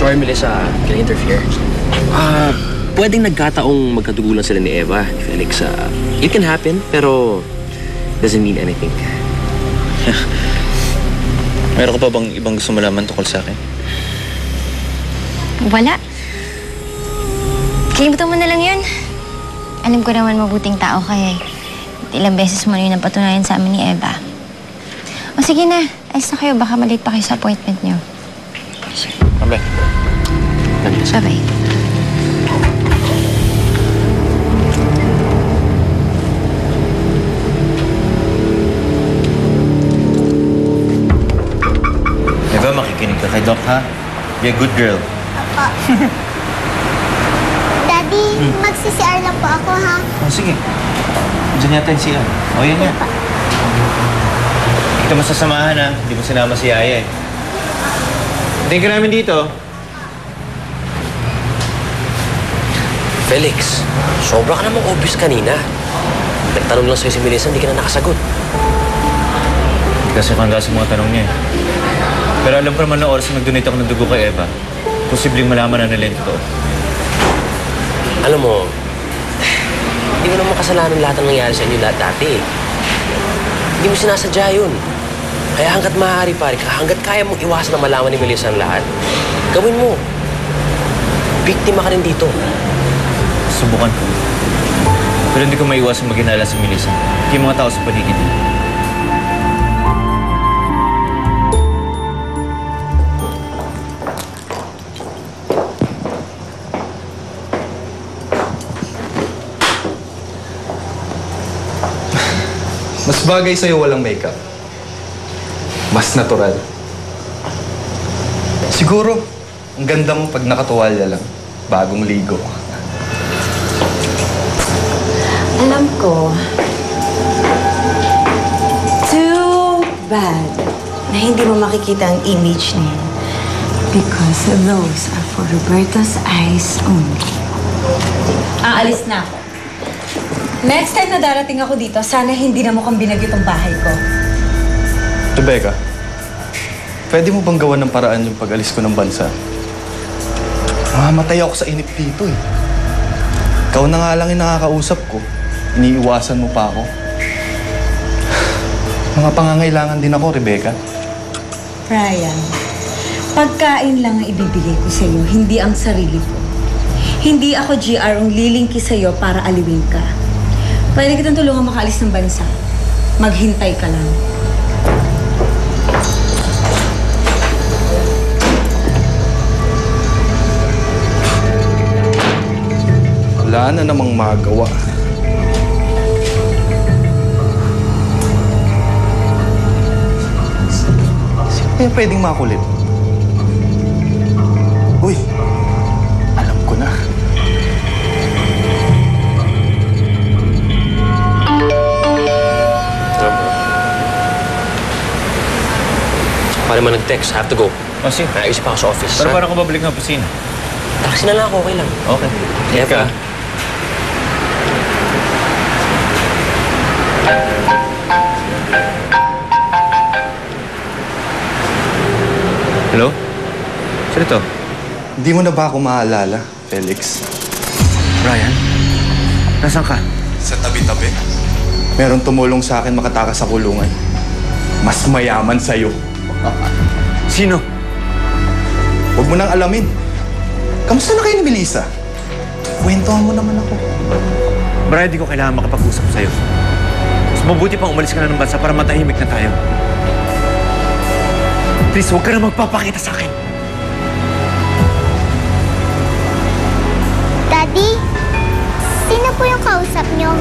Sorry, Melissa. Can I interfere? Pwedeng nagkataong magkadugulan sila ni Eva, ni Felix. It can happen, pero doesn't mean anything. Meron ka pa bang ibang gusto malaman tungkol sa akin? Wala. Kalimutan mo na lang yun. Alam ko naman mabuting tao ka eh. Ilang beses mo na yun ang patunayan sa amin ni Eva. O sige na, ayos na kayo. Baka malate pa kayo sa appointment niyo. Bye-bye. Bye-bye. Eva, makikinig ka kay Doc, ha? Be a good girl. Papa. Daddy, magsi-CR lang po ako, ha? Oh, sige. Diyan yata yung CR. O, yan yan. Kita mo sa samahan, ha? Hindi mo sinama si Yaya, eh. Tingin ka namin dito. Felix, sobra ka namang obvious kanina. Nagtanong lang sa'yo si Melissa, hindi ka na nakasagot. Hindi kasi kanda sa mga tanong niya, eh. Pero alam ko naman na oras na nag-donate ako ng dugo kay Eva, posibleng malaman na nila yung totoo. Alam mo, hindi mo naman kasalanan lahat ng nangyari sa inyo lahat dati. Hindi mo sinasadya yun. Kaya hanggat maaari, pare, hanggat kaya mong iwasan na malaman ni Melissa ang lahat, gawin mo. Biktima ka rin dito. Subukan ko. Pero hindi ko maiwasan maghinala si Melissa. Yung mga tao sa paligid niya. Mas bagay sa'yo walang makeup. Mas natural. Siguro, ang ganda mo pag nakatuwalya lang. Bagong ligo. Alam ko, too bad na hindi mo makikita ang image niya. Because those are for Roberto's eyes only. Aalis na ako. Next time na darating ako dito, sana hindi na mukhang binagyo tong bahay ko. Rebecca, pwede mo bang gawan ng paraan yung pag-alis ko ng bansa? Mamamatay ako sa inip dito eh. Ikaw na nga lang yung nakakausap ko. Iniiwasan mo pa ako. Mga pangangailangan din ako, Rebecca. Ryan, pagkain lang ang ibibigay ko sa iyo, hindi ang sarili ko. Hindi ako GR ang lilingki sa iyo para aliwin ka. Pwede kitang tulungan makaalis ng bansa. Maghintay ka lang. Wala na namang magawa. Sino kaya pwedeng makulit? Uy, alam ko na. Paano man nag-text? I have to go. Oh, sige. Naisip ako sa office. Pero parang ako babalik ng opisina. Taxi na lang ako, okay lang. Okay. Eva. Hello? Sino to? Hindi mo na ba ako maalala, Felix? Ryan? Nasaan ka? Sa tabi-tabi. Meron tumulong sa akin makatakas sa kulungan. Mas mayaman sa'yo. Sino? Huwag mo nang alamin. Kamusta na kayo ni Melissa? Kwentuhan mo naman ako. Brian, di ko kailangan makapag-usap sa'yo. Mas mabuti pang umalis ka na ng bansa para matahimik na tayo. Please, huwag ka na magpapakita sa akin. Daddy, sino po yung kausap niyo?